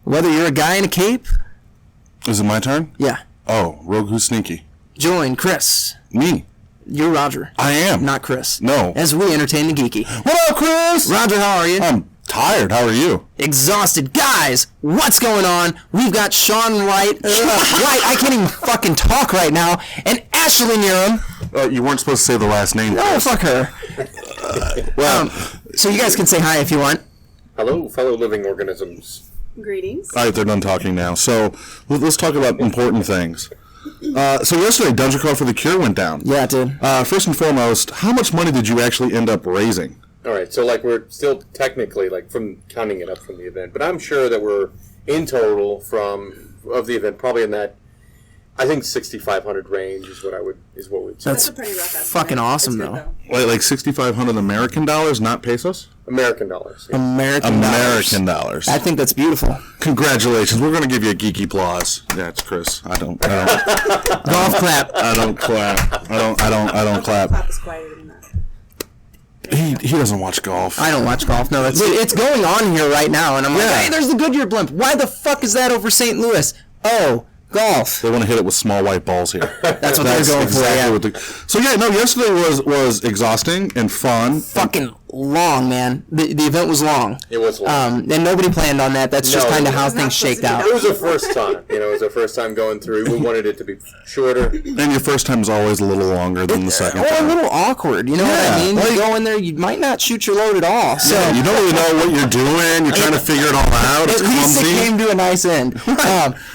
Whether you're a guy in a cape... Is it my turn? Yeah. Oh, Rogue Who's Sneaky. Join Chris. Me. You're Roger. I am. Not Chris. No. As we entertain the geeky. What up, Chris? Roger, how are you? I'm tired. How are you? Exhausted. Guys, what's going on? We've got Sean White. White, I can't even fucking talk right now. And Ashley Nerum. You weren't supposed to say the last name. No, Chris. fuck her. So you guys can say hi if you want. Hello, fellow living organisms. Greetings. All right, they're done talking now. So let's talk about important things. So yesterday, Dungeon Crawl for the Cure went down. Yeah, it did. First and foremost, how much money did you actually end up raising? All right, so we're still technically from counting it up from the event, but I'm sure that we're in total of the event probably in that I think 6,500 range is what we'd say. That's a pretty rough estimate. fucking awesome, It's good, though. Like 6,500 American dollars, not pesos? American dollars. Yeah. American dollars. I think that's beautiful. Congratulations. We're going to give you a geeky applause. That's Chris. I don't. Golf clap. I don't clap. I don't clap. Clap is quieter than that. He doesn't watch golf. I don't watch golf. No, it's going on here right now, and I'm like, hey, there's the Goodyear blimp. Why the fuck is that over St. Louis? Oh, golf. They want to hit it with small white balls here. That's what they're going for. Yeah. So yeah, no. Yesterday was exhausting and fun. Fucking long, man. The event was long. It was long. And nobody planned on that. That's just kind of how things shaked out. It was the first time. It was the first time going through. We wanted it to be shorter. And your first time is always a little longer than the second Or time. a little awkward. You know what I mean? You go in there, you might not shoot your load at all. So you don't really know what you're doing. You're trying to figure it all out. It's at least clumsy. it came to a nice end.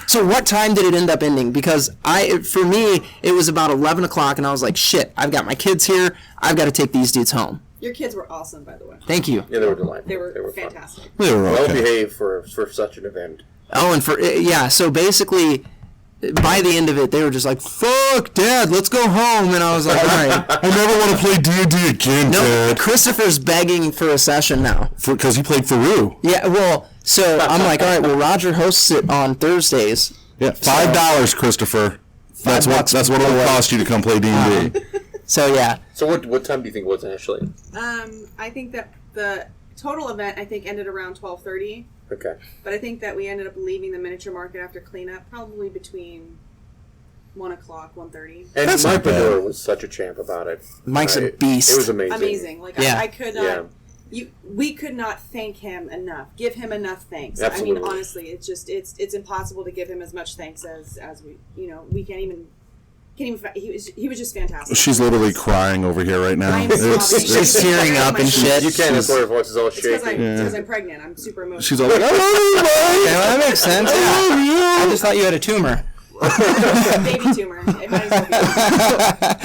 So what time did it end up ending? Because for me, it was about 11 o'clock, and I was like, shit, I've got my kids here. I've got to take these dudes home. Your kids were awesome, by the way. Thank you. Yeah, they were delightful. They were fun. fantastic. They were Well okay. behaved for such an event. Oh, and so basically, by the end of it, they were just like, fuck, Dad, let's go home. And I was like, all right. I never want to play D&D again, No, Dad. Christopher's begging for a session now. Because he played Faru. Yeah, well, so I'm like, all right, well, Roger hosts it on Thursdays. Yeah, $5, Christopher. That's what it will cost you to come play D&D. So, yeah. So what time do you think it was, Ashley? I think that the total event, ended around 12:30. Okay. But I think that we ended up leaving the miniature market after cleanup probably between 1 o'clock, 1:30. And That's Mike not bad. Bedore was such a champ about it. Mike's a beast. It was amazing. Amazing. Yeah. I could not... we could not thank him enough. Give him enough thanks. Absolutely. I mean, honestly, it's impossible to give him as much thanks as we. We can't even. He was just fantastic. She's literally crying over here right now. I'm sobbing. She's tearing up and shit. You can't. That's why her voice is all It's shaky. because I'm pregnant. I'm super emotional. She's all like, I love you, Mike. Yeah, well, that makes sense. I love you. I just thought you had a tumor. Baby tumor. It might as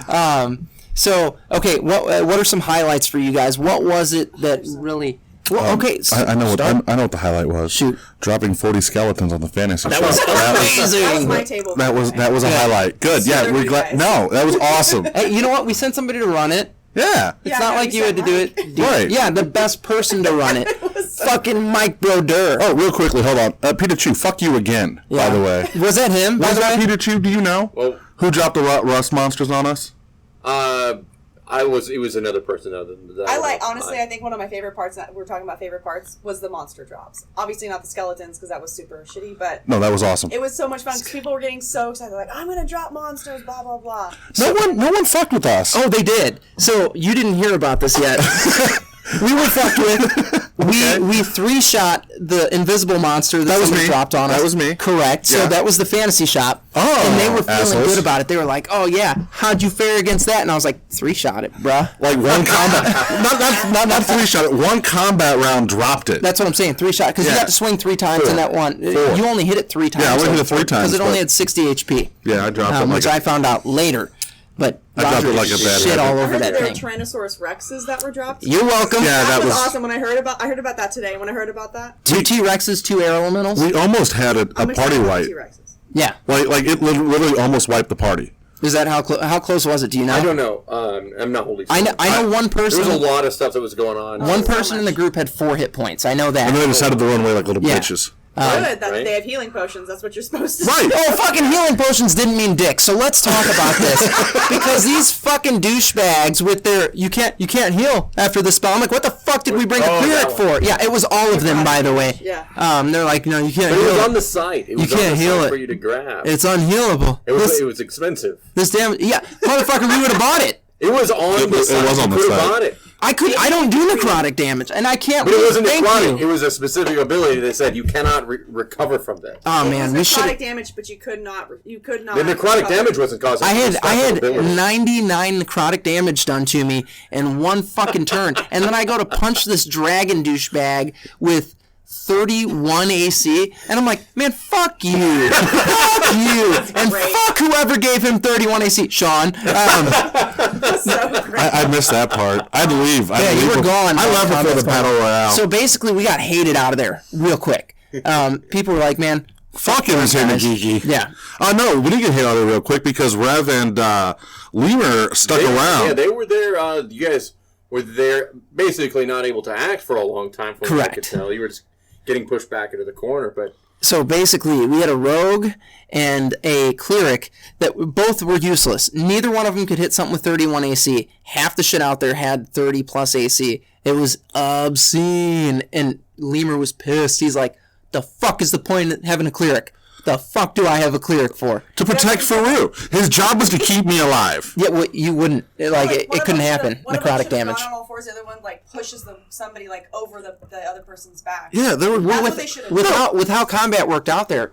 well be. So, okay, what are some highlights for you guys? What was it that really... Well, okay, I know what the highlight was. Shoot. Dropping 40 skeletons on the fantasy That shop. was amazing. That was my table. That was a highlight. Good. Yeah, we're glad. guys. No, that was awesome. Hey, you know what? We sent somebody to run it. Yeah. It's not like you had to do it. Right. Yeah, the best person to run it. Fucking Mike Brodeur. Oh, real quickly, hold on. Peter Chu, fuck you again, by the way. Was that him? Was that Peter Chu? Do you know? Well, who dropped the rust monsters on us? It was another person other than that. I think one of my favorite parts, that we're talking about favorite parts, was the monster drops. Obviously not the skeletons, because that was super shitty, but No, that was awesome. it was so much fun, because people were getting so excited. Like, I'm going to drop monsters, blah, blah, blah. No one fucked with us. Oh, they did. So, you didn't hear about this yet. We were fucked with. We 3-shot the invisible monster that somebody dropped on us. That was me. Correct. Yeah. So that was the fantasy shop. Oh, and they were feeling assholes. good about it. They were like, "Oh yeah, how'd you fare against that?" And I was like, "3-shot it, bruh." Like one combat, not 3-shot it. One combat round dropped it. That's what I'm saying. 3-shot because you got to swing 3 times in that one. 4. You only hit it 3 times. Yeah, I only hit it 3 times because it only but- had 60 HP. Yeah, I dropped it which I found out later. But I dropped it like a bad shit habit. all I over heard that there thing. were Tyrannosaurus Rexes that were dropped. You're welcome. Yeah, that was was awesome. When I heard about that today. When I heard about that, 2 T-Rexes, 2 air elementals. We almost had a party wipe. T-Rexes. Yeah. Like it literally almost wiped the party. Is that how close was it? Do you know? I don't know. I'm not holding. I know one person. There was a lot of stuff that was going on. One person in the group had 4 hit points. I know that. And then they decided to run away like little bitches. Good that Right. they have healing potions. That's what you're supposed to Right. do. Oh, fucking healing potions didn't mean dick. So let's talk about this because these fucking douchebags with their you can't heal after the spell. I'm like, what the fuck did we bring a cleric for? Yeah, it was all of them, by the way. Yeah. They're like, no, you can't But it heal was on it. the site. It was You can't on the heal site it. for you to grab. It's unhealable. It was expensive. This damn motherfucker, we would have bought it. It was on the site. It was on the You could have site. bought it. I don't do necrotic damage, and I can't. But it wasn't Thank necrotic. you. It was a specific ability that said you cannot recover from this. Oh man, we It was should. necrotic damage, but you could not. The necrotic damage wasn't causing. I had ability. 99 necrotic damage done to me in one fucking turn, and then I go to punch this dragon douchebag with 31 AC, and I'm like, man, fuck you, fuck you, and great. fuck whoever gave him 31 AC, Sean. So great. I missed that part. I'd leave. Yeah, you were gone. I left before the battle royale. So basically, we got hated out of there real quick. People were like, man, fuck it, was here to guys. Geeky. Yeah. No, we didn't get hit out of it real quick because Rev and Lemur stuck around. Yeah, they were there. You guys were there, basically not able to act for a long time. From what I could Correct. tell, you were just getting pushed back into the corner. But So basically, we had a rogue and a cleric that both were useless. Neither one of them could hit something with 31 AC. Half the shit out there had 30 plus AC. It was obscene. And Lemur was pissed. He's like, the fuck is the point of having a cleric? The fuck do I have a cleric for? To protect Faru. His job was to keep me alive. Yeah, well, you wouldn't. It couldn't happen. One of them Necrotic should've damage. gone on all fours, the other one pushes somebody over the other person's back. Yeah, there were. That's With, what they should have done. with how combat worked out there,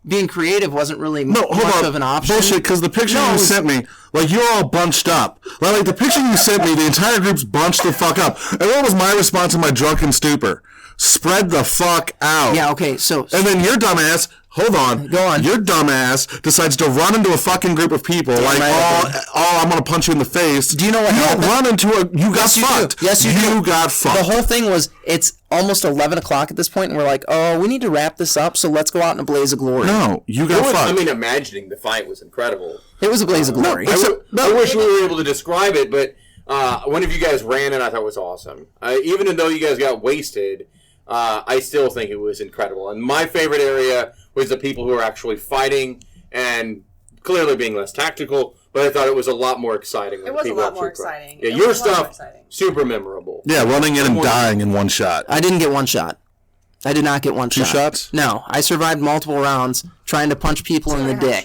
being creative wasn't really No, hold much on. of an option. Bullshit, because the picture you sent me, you're all bunched up. Like, the picture you sent me, the entire group's bunched the fuck up. And what was my response in my drunken stupor? Spread the fuck out. Yeah, okay, so... And then your dumbass, hold on. Go on. Your dumbass decides to run into a fucking group of people I'm going to punch you in the face. Do you know what You happened? don't run into a... You got you do. fucked. Yes, you do. You got fucked. The whole thing was, it's almost 11 o'clock at this point, and we're like, oh, we need to wrap this up, so let's go out in a blaze of glory. No, you got fucked. I mean, imagining the fight was incredible. It was a blaze of glory. I wish we were able to describe it, but one of you guys ran and I thought it was awesome. Even though you guys got wasted, I still think it was incredible. And my favorite area was the people who were actually fighting and clearly being less tactical, but I thought it was a lot more exciting. It was a lot more exciting. Yeah, It your was a lot more stuff, exciting. super memorable. Yeah, running in and dying in one shot. I didn't get one shot. I did not get one shot. 2 shots? No, I survived multiple rounds trying to punch people in the 2.5 dick.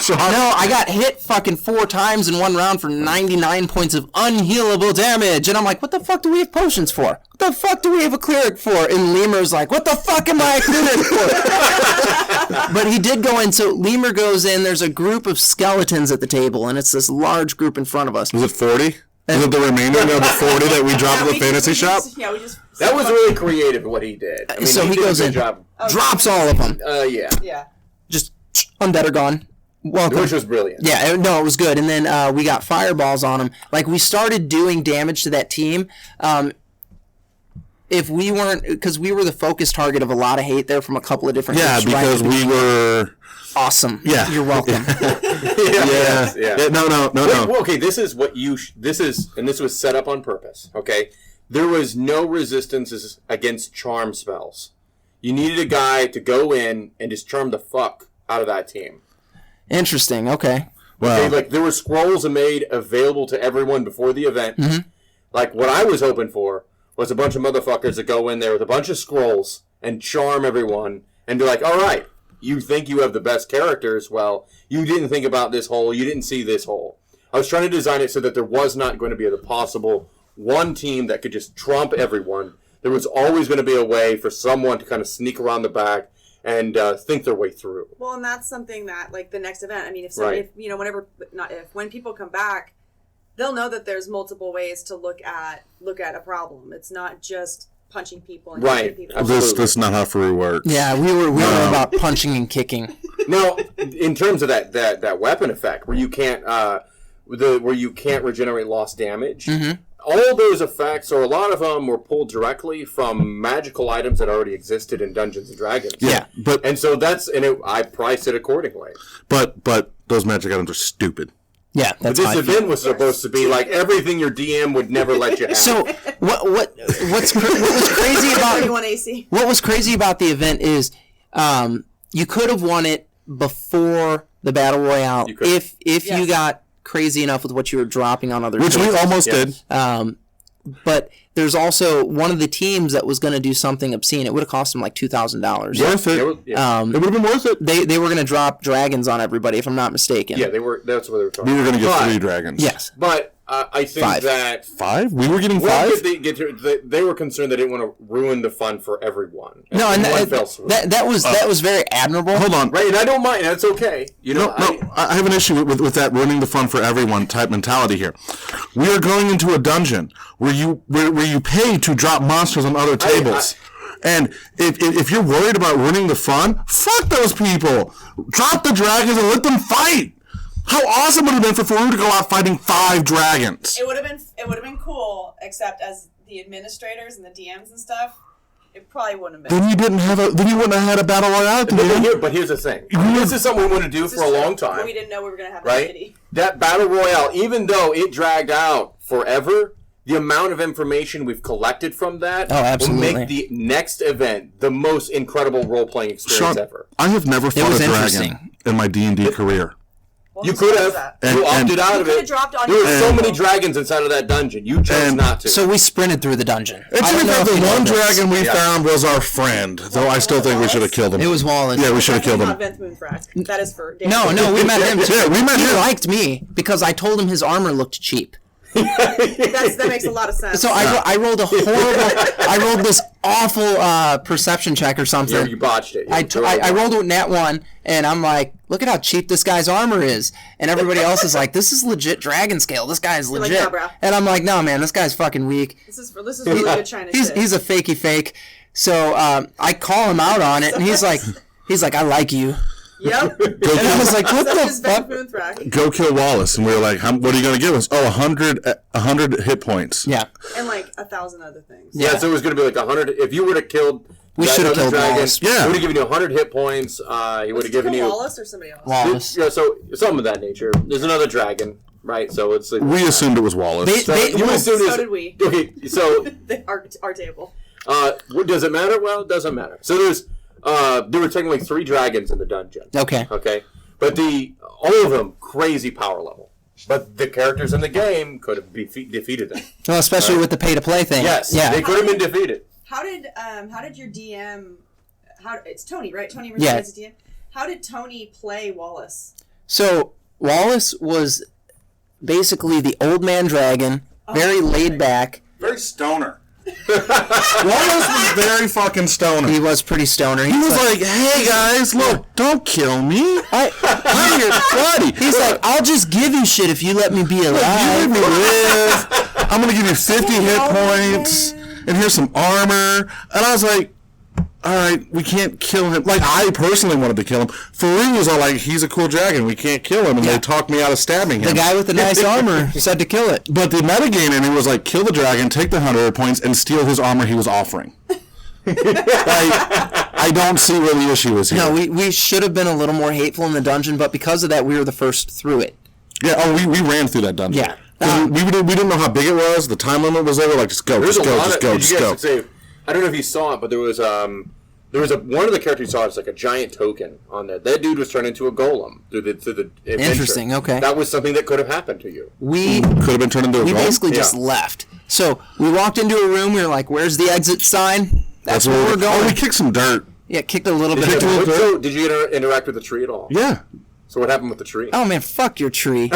shots. No, I got hit fucking 4 times in one round for 99 points of unhealable damage. And I'm like, what the fuck do we have potions for? What the fuck do we have a cleric for? And Lemur's like, what the fuck am I a cleric for? But he did go in, so Lemur goes in, there's a group of skeletons at the table, and it's this large group in front of us. Was it 40? Was it the remainder of the 40 that we dropped at the fantasy shop? That was really creative what he did. I mean, So he did a goes good in, job. drops all of them. Yeah, Yeah. Just undead are gone. Welcome. which was brilliant. Yeah, no, it was good. And then we got fireballs on them. Like, we started doing damage to that team. If we weren't, because we were the focus target of a lot of hate there from a couple of different Yeah, groups, right because at the we were... awesome. Yeah. You're welcome. Yeah. No. Well, okay, this is what this was set up on purpose. Okay, there was no resistances against charm spells. You needed a guy to go in and just charm the fuck out of that team. Interesting. Okay. Well, Okay, like there were scrolls made available to everyone before the event. Mm-hmm. Like what I was hoping for was a bunch of motherfuckers that go in there with a bunch of scrolls and charm everyone and be like, all right, you think you have the best characters? Well, you didn't think about this hole. You didn't see this hole. I was trying to design it so that there was not going to be the possible one team that could just trump everyone. There was always going to be a way for someone to kind of sneak around the back and think their way through. Well, and that's something that, like, the next event, I mean, when people come back, they'll know that there's multiple ways to look at a problem. It's not just punching people and Right. hitting people. Absolutely. this is not how Faru works. Yeah, we were about punching and kicking. Now, in terms of that weapon effect, where you can't regenerate lost damage, all those effects, or a lot of them, were pulled directly from magical items that already existed in Dungeons and Dragons. Yeah, but And so I priced it accordingly. but those magic items are stupid. Yeah, But that's this how I feel. event was supposed to be like everything your DM would never let you have. So what was crazy about 31 AC. what was crazy about the event is you could have won it before the battle royale if you got crazy enough with what you were dropping on other Which teams. we almost did. But there's also one of the teams that was going to do something obscene. It would have cost them like $2,000. Worth it. It It would have been worth it. They were going to drop dragons on everybody, if I'm not mistaken. Yeah, they were. That's what they were talking. We were going to get But- 3 dragons. Yes. But I think 5. that 5? We were getting well, 5? they were concerned they didn't want to ruin the fun for everyone. No, and one fell swoop. that was very admirable. Hold on. Right, and I don't mind. That's okay. You know, No, I have an issue with that ruining the fun for everyone type mentality here. We are going into a dungeon where you pay to drop monsters on other tables. And if you're worried about ruining the fun, fuck those people. Drop the dragons and let them fight. How awesome would it have been for Farouk to go out fighting 5 dragons? It would have been cool, except as the administrators and the DMs and stuff, it probably wouldn't have been. Then you wouldn't have had a battle royale at the end. But here's the thing. This is something we want to do for a long time. We didn't know we were going to have that Right? pity. That battle royale, even though it dragged out forever, the amount of information we've collected from that will absolutely. make the next event the most incredible role-playing experience ever. I have never fought was a dragon interesting. in my D&D career. Well, You who's could fault is have. that? You opted and- out You of could have it. dropped on There were your so own. many dragons inside of that dungeon. You chose And- not to. So we sprinted through the dungeon. And I to don't be know fair, if the you know one this. dragon we found was our friend, though I still think we should have killed him. It was Wallace. Yeah, we should have killed him. Not Vince Moonfrack. That is for Dan. No, we met him too. Yeah, we met he him. liked me because I told him his armor looked cheap. That makes a lot of sense. So I rolled a horrible. I rolled this awful perception check or something. You botched it. I rolled with Nat 1, and I'm like, look at how cheap this guy's armor is. And everybody else is like, this is legit dragon scale. This guy's like, legit. nah, bro. And I'm like, no, man, this guy's fucking weak. This is really good China shit. He's a fakey fake. So I call him out on it, and he's like, I like you. Yep. And I was like, what So the is Vince fuck? Moonfrack. Go kill Wallace. And we were like, what are you going to give us? Oh, 100 hit points. Yeah. And like 1,000 other things. Yeah, so it was going to be like 100. If you would have killed We that should have other killed dragon, Wallace. Yeah. he would have given you 100 hit points. He would Was have it given you Wallace or somebody else? Wallace. Yeah, so something of that nature. There's another dragon, right? So it's like, We assumed it was Wallace. so you well, assumed So it's- did we. Okay, so Our table. does it matter? Well, it doesn't matter. So there were technically 3 dragons in the dungeon. Okay. Okay, but all of them crazy power level. But the characters in the game could have defeated them. Well, especially with the pay-to-play thing. Yes, Yeah. they could have been defeated. How did your DM? It's Tony, right? Tony Yeah. as a DM. How did Tony play Wallace? So Wallace was basically the old man dragon, very laid back. Very stoner. Wallace was very fucking stoner. He was pretty stoner. He was like, hey guys, look, don't kill me. I'm your buddy. He's like, I'll just give you shit if you let me be You let alive. me live. I'm going to give you 50 hit points. And here's some armor. And I was like, all right, we can't kill him. Like, I personally wanted to kill him. Farouk was all like, he's a cool dragon. We can't kill him. And they talked me out of stabbing him. The guy with the nice armor said to kill it. But the metagame in it was like, kill the dragon, take the 100 points, and steal his armor he was offering. I don't see where the issue is here. No, we should have been a little more hateful in the dungeon, but because of that, we were the first through it. Yeah, we ran through that dungeon. Yeah. 'Cause we didn't know how big it was. The time limit was over. Like, just go, There's just a go, lot just of. go, Did just you go. guys say? I don't know if you saw it, but there was one of the characters you saw. It's like a giant token on there. That dude was turned into a golem through the adventure. Interesting, okay. That was something that could have happened to you. We Could have been turned into a we golem. basically just Yeah. left. So we walked into a room. We were like, "Where's the exit sign?" That's where we're going. Oh, we kicked some dirt. Yeah, kicked a little bit. Kicked of a dirt. little So, did you interact with the tree at all? Yeah. So what happened with the tree? Oh man, fuck your tree.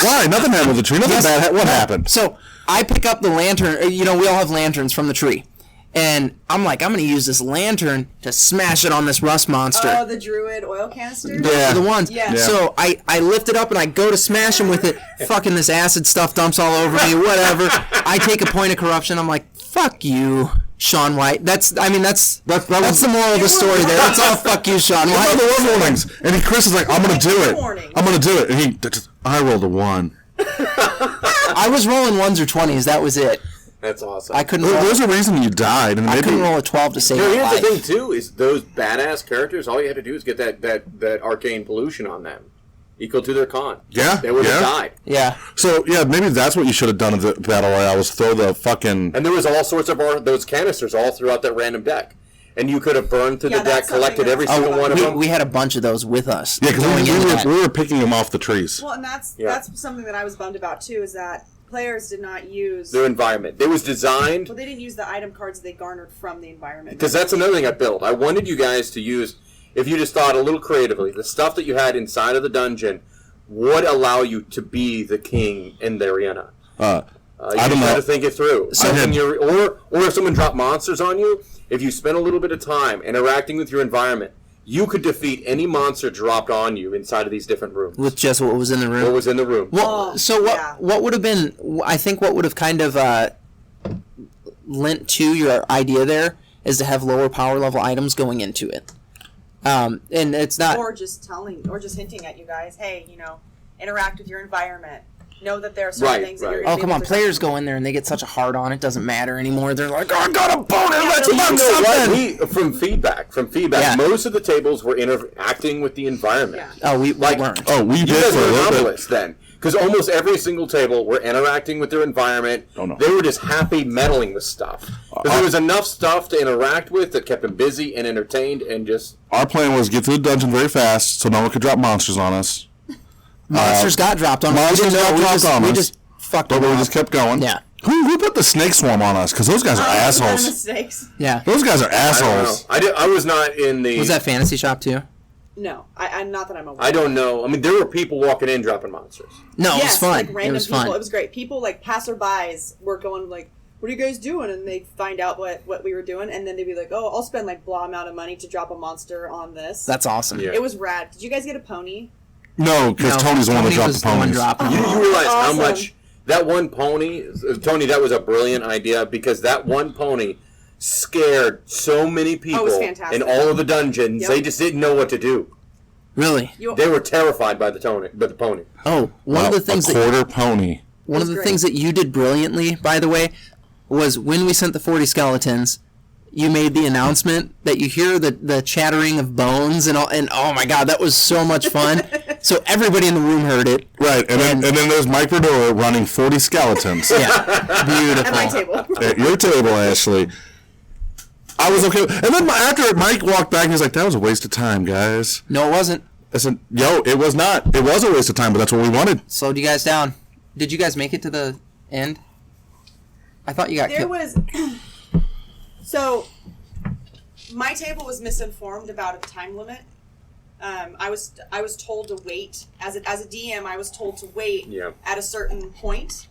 Why? Nothing happened with the tree. Nothing Yes. bad. What happened? So I pick up the lantern. You know, we all have lanterns from the tree, and I'm like, I'm gonna use this lantern to smash it on this rust monster. Oh, the druid oil canister. Yeah. The ones. Yeah. So I lift it up and I go to smash him with it. Fucking this acid stuff dumps all over me. Whatever. I take a point of corruption. I'm like, fuck you, Sean White. That's the moral of the story there. That's all. Fuck you, Sean What about White. the one warnings? And Chris is like, I'm gonna do it. Warning. I'm gonna do it. And I rolled a 1. I was rolling 1s or 20s. That was it. That's awesome. I couldn't. There Roll, was a reason you died. And I maybe couldn't roll a 12 to save No, my here's life. the thing too: is those badass characters. All you had to do is get that arcane pollution on them. equal to their con. Yeah, They would have died. Yeah. So, maybe that's what you should have done in the Battle Royale, was throw the fucking... And there was all sorts of those canisters all throughout that random deck. And you could have burned through the deck, collected every single one of them. We had a bunch of those with us. Yeah, because we were picking them off the trees. Well, and that's something that I was bummed about, too, is that players did not use... Their environment. It was designed... Well, they didn't use the item cards they garnered from the environment. Because that's another thing I built. I wanted you guys to use, if you just thought a little creatively, the stuff that you had inside of the dungeon would allow you to be the king in the arena. I don't know. You got to think it through. So or if someone dropped monsters on you, if you spent a little bit of time interacting with your environment, you could defeat any monster dropped on you inside of these different rooms. With just what was in the room? What was in the room. Well, what would have been, I think what would have kind of lent to your idea there is to have lower power level items going into it. And it's not... Or just hinting at you guys, hey, interact with your environment. Know that there are certain things that you're going to come on, players go in there and they get such a hard on, it doesn't matter anymore. They're like, I got a bonus, let's fuck something! From feedback, most of the tables were interacting with the environment. Yeah. Oh, we weren't. Oh, we you did guys for a were little anomalous then. Because almost every single table were interacting with their environment. Oh, no. They were just happy meddling with stuff. Because there was enough stuff to interact with that kept them busy and entertained and just... Our plan was get through the dungeon very fast so no one could drop monsters on us. Monsters got dropped on us. Monsters got dropped on us. We just fucked them But we up. just kept going. Yeah. Who put the snake swarm on us? Because those guys are assholes. Snakes. Yeah. Those guys are assholes. I was not in the... Was that Fantasy Shop too? No, I'm not that I'm aware. I don't know. I mean, there were people walking in dropping monsters. No, it was fun. Like random it was people. fun. It was great. People, like passerbys, were going like, what are you guys doing? And they find out what we were doing, and then they'd be like, oh, I'll spend like blah amount of money to drop a monster on this. That's awesome. Yeah. It was rad. Did you guys get a pony? No, because Tony's the one that dropped the ponies. You realize how Awesome. much that one pony, Tony, that was a brilliant idea because that one pony scared so many people was fantastic. in all of the dungeons. Yep. They just didn't know what to do. Really? They were terrified by the pony. Oh, one of the things a quarter pony. One of the things that you did brilliantly, by the way, was when we sent the 40 skeletons, you made the announcement that you hear the chattering of bones and all, and oh my god, that was so much fun. So everybody in the room heard it. Right, and then there's Mike Verdora running 40 skeletons. Yeah, beautiful. At my table. At your table, Ashley. I was okay. And then after Mike walked back, he was like, that was a waste of time, guys. No, it wasn't. I said, yo, it was not. It was a waste of time, but that's what we wanted. Slowed you guys down. Did you guys make it to the end? I thought you got There killed. was... So, my table was misinformed about a time limit. I was told to wait. As a DM, I was told to wait at a certain point,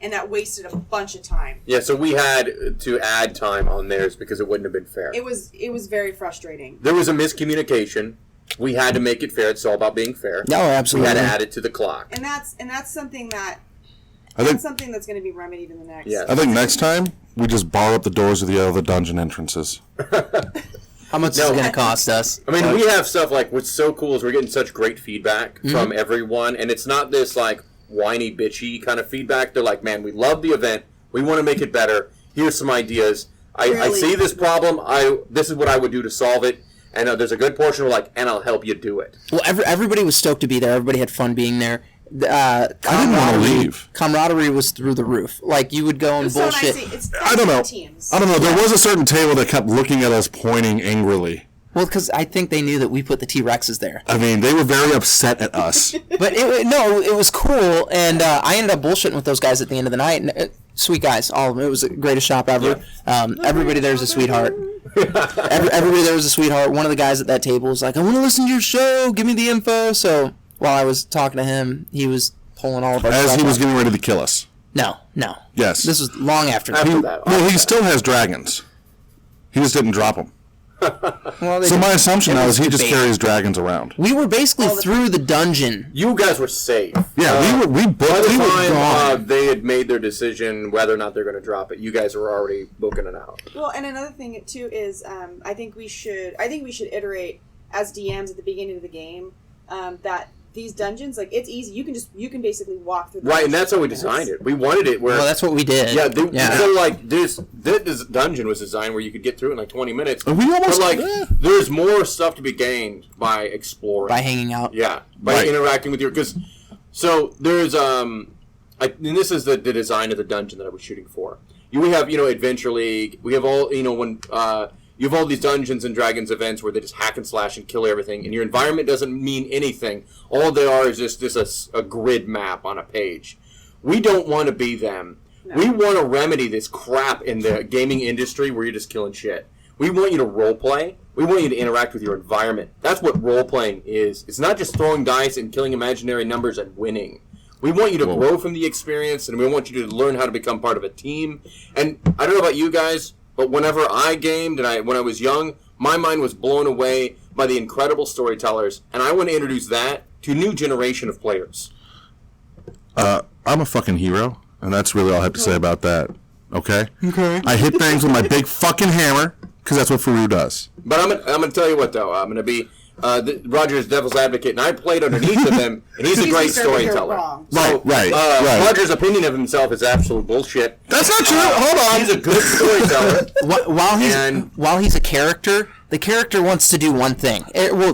and that wasted a bunch of time. Yeah, so we had to add time on theirs because it wouldn't have been fair. It was very frustrating. There was a miscommunication. We had to make it fair. It's all about being fair. No, absolutely. We had to add it to the clock. And that's something that something that's going to be remedied in the next. Yeah. I think next time, we just bar up the doors of the other dungeon entrances. How much is it going to cost us? I mean, we have stuff like, what's so cool is we're getting such great feedback from everyone, and it's not this, like, whiny, bitchy kind of feedback. They're like, man, we love the event. We want to make it better. Here's some ideas. I see this problem. This is what I would do to solve it. And there's a good portion where like, and I'll help you do it. Well, everybody was stoked to be there. Everybody had fun being there. I didn't want to leave. Camaraderie was through the roof. Like, you would go and bullshit. I don't know. I don't know. There was a certain table that kept looking at us, pointing angrily. Well, because I think they knew that we put the T-Rexes there. I mean, they were very upset at us. But it was cool, and I ended up bullshitting with those guys at the end of the night. And, sweet guys, all of them. It was the greatest shop ever. Yeah. Everybody there was a sweetheart. Everybody there was a sweetheart. One of the guys at that table was like, I want to listen to your show. Give me the info. So while I was talking to him, he was pulling all of our stuff. As he was getting ready to kill us. No. Yes. This was long after that. Well, he still has dragons. He just didn't drop them. Well, so my assumption now is he just carries dragons around. We were basically through the dungeon. You guys were safe. Yeah, we booked. By the We were time gone. they had made their decision whether or not they're going to drop it, you guys were already booking it out. Well, and another thing too is I think we should iterate as DMs at the beginning of the game that these dungeons, like, it's easy. You can basically walk through. Right, and that's how we designed it. We wanted it where. Well, that's what we did. Yeah, so like this dungeon was designed where you could get through it in like 20 minutes. We almost there's more stuff to be gained by exploring, by hanging out. Yeah, by interacting with so there's and this is the design of the dungeon that I was shooting for. We have Adventure League. We have all when. You have all these Dungeons and Dragons events where they just hack and slash and kill everything, and your environment doesn't mean anything. All they are is just a grid map on a page. We don't want to be them. No. We want to remedy this crap in the gaming industry where you're just killing shit. We want you to roleplay. We want you to interact with your environment. That's what role-playing is. It's not just throwing dice and killing imaginary numbers and winning. We want you to grow from the experience, and we want you to learn how to become part of a team. And I don't know about you guys, but whenever I gamed and when I was young, my mind was blown away by the incredible storytellers, and I want to introduce that to a new generation of players. I'm a fucking hero, and that's really all I have to say about that. Okay? Okay. I hit things with my big fucking hammer, because that's what Faru does. But I'm gonna tell you what, though. I'm going to be Roger's devil's advocate, and I played underneath of him, and he's a great storyteller. Right. Roger's opinion of himself is absolute bullshit. That's not true. Hold on. He's a good storyteller. While he's a character, the character wants to do one thing.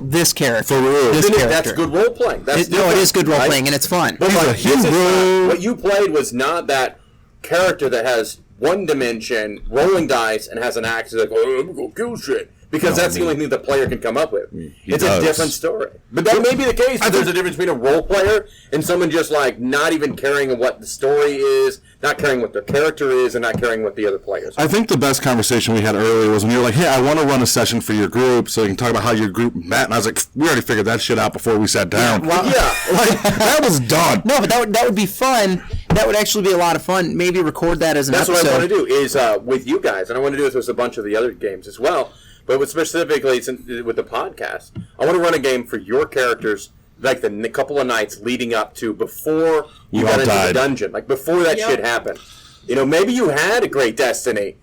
This character. That's good role playing. It is good role playing, and it's fun. But what you played was not that character that has one dimension, rolling dice, and has an axe. He's like, I'm gonna go kill shit. Because that's the only thing the player can come up with. It's a different story. But that may be the case. There's a difference between a role player and someone just like not even caring what the story is, not caring what the character is, and not caring what the other players are. I think the best conversation we had earlier was when you were like, hey, I want to run a session for your group so you can talk about how your group met. And I was like, we already figured that shit out before we sat down. That was done. No, but that would be fun. That would actually be a lot of fun. Maybe record that as an episode. That's what I want to do is with you guys, and I want to do this with a bunch of the other games as well. But specifically with the podcast, I want to run a game for your characters, like the couple of nights leading up to before you got into the dungeon, like before that shit happened. Maybe you had a great destiny,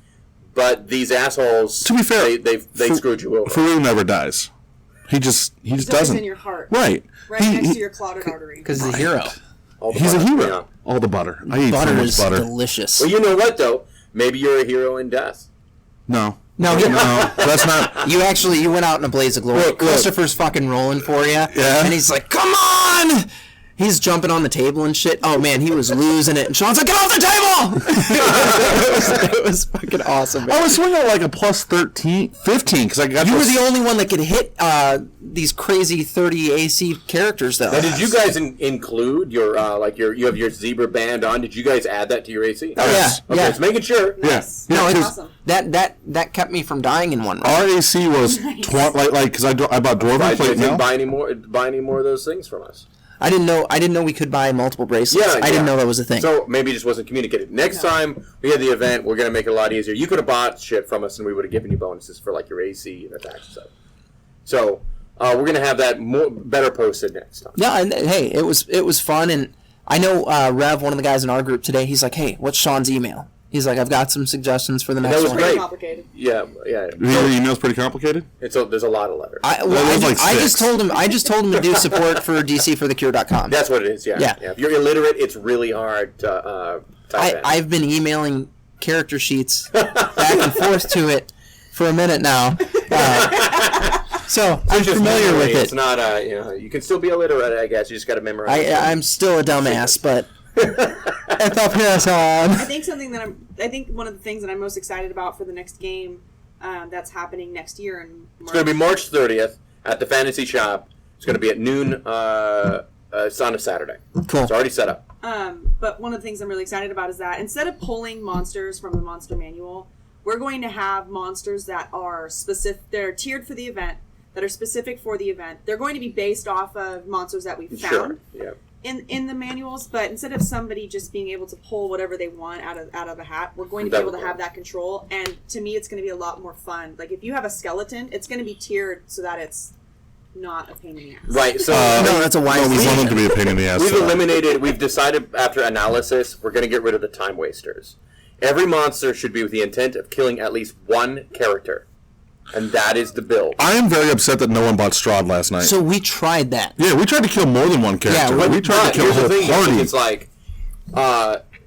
but these assholes, to be fair, they screwed you over. Faru never dies. He just doesn't. In your heart, right next to your clotted artery. Because he's a hero. He's a hero. Yeah. All the butter. I eat butter so much is butter. Delicious. Well, you know what though? Maybe you're a hero in death. No, that's not. You went out in a blaze of glory. Look. Christopher's fucking rolling for you, and he's like, "Come on!" He's jumping on the table and shit. Oh man, he was losing it, and Sean's like, "Get off the table!" it was fucking awesome. Man. I was swinging like a plus 15 because I got. You were the only one that could hit these crazy 30 AC characters, though. Now, did you guys include your you have your zebra band on? Did you guys add that to your AC? Oh yeah, okay, just making sure. Nice. Yeah, no, it's awesome. That kept me from dying in one round. Our AC was because I bought Dwarven plate now. Buy any more of those things from us. I didn't know we could buy multiple bracelets. I didn't know that was a thing. So maybe it just wasn't communicated. Next time we had the event, we're gonna make it a lot easier. You could have bought shit from us, and we would have given you bonuses for like your AC and attack stuff. So we're gonna have that better posted next time. Yeah, and hey, it was fun, and I know Rev, one of the guys in our group today. He's like, "Hey, what's Sean's email?" He's like, "I've got some suggestions for the next one." That was great. Complicated. Yeah. Your email's pretty complicated. There's a lot of letters. I just told him to do support for DCforthecure.com. That's what it is. Yeah. If you're illiterate, it's really hard to type in. I've been emailing character sheets back and forth to it for a minute now. So I'm familiar with it. It's not you can still be illiterate, I guess. You just got to memorize. I'm still a dumbass, but. I think one of the things that I'm most excited about for the next game that's happening next year in March. It's going to be March 30th at the Fantasy Shop. It's going to be at noon. It's on a Saturday. Cool. It's already set up. But one of the things I'm really excited about is that instead of pulling monsters from the monster manual, we're going to have monsters that are specific. They're tiered for the event, that are specific for the event. They're going to be based off of monsters that we've found. Sure. Yeah. In the manuals, but instead of somebody just being able to pull whatever they want out of a hat, we're going to be able to have that control. And to me, it's going to be a lot more fun. Like if you have a skeleton, it's going to be tiered so that it's not a pain in the ass. Right. So no, that's a wise. We want them to be a pain in the ass. We've decided after analysis, we're going to get rid of the time wasters. Every monster should be with the intent of killing at least one character. And that is the build. I am very upset that no one bought Strahd last night. So we tried that. Yeah, we tried to kill more than one character. Yeah, we tried to kill a whole party. It's like,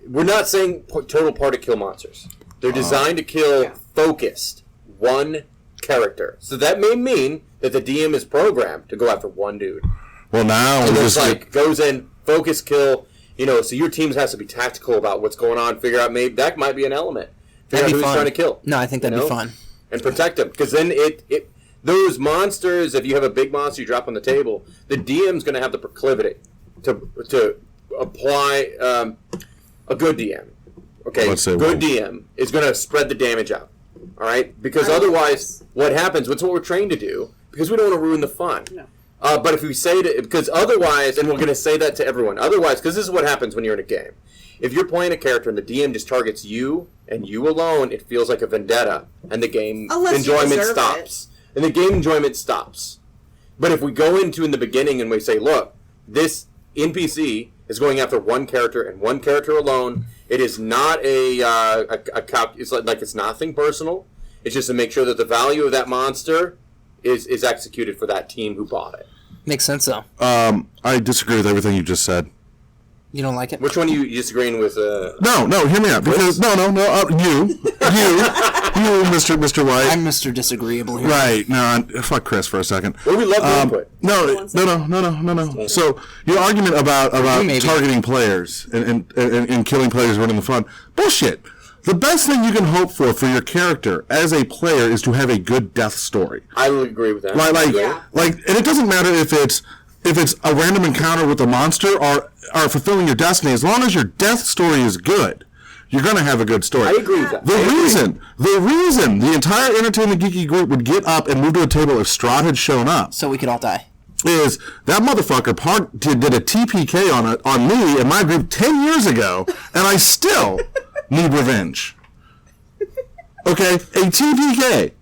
we're not saying total party kill monsters. They're designed to kill focused one character. So that may mean that the DM is programmed to go after one dude. Well, now and it's like goes in, focus kill. You know, so your teams has to be tactical about what's going on. Figure out maybe that might be an element. Figure out who he's trying to kill. No, I think that'd be fun. And protect them, because then those monsters. If you have a big monster you drop on the table, the DM's going to have the proclivity to apply a good DM. Okay, good DM is going to spread the damage out. All right, because otherwise, what happens? What's what we're trained to do? Because we don't want to ruin the fun. No. But if we say because otherwise, and we're going to say that to everyone, otherwise, because this is what happens when you're in a game. If you're playing a character and the DM just targets you and you alone, it feels like a vendetta, and the game enjoyment stops. And the game enjoyment stops. But if we go into in the beginning and we say, look, this NPC is going after one character and one character alone. It is not it's like it's nothing personal. It's just to make sure that the value of that monster is executed for that team who bought it. Makes sense, though. I disagree with everything you just said. You don't like it? Which one are you disagreeing with? No, hear me out. Because you, Mr. White. I'm Mr. Disagreeable here. Right. No, fuck Chris for a second. Well, we love the input. No. So your argument about targeting players and killing players running the fun, bullshit. The best thing you can hope for your character as a player is to have a good death story. I would agree with that. And it doesn't matter if it's a random encounter with a monster or fulfilling your destiny. As long as your death story is good, you're going to have a good story. I agree with that. The reason the entire Entertainment Geeky group would get up and move to a table if Strahd had shown up, so we could all die, is that motherfucker did a TPK on me and my group 10 years ago, and I still need revenge. Okay, a TPK.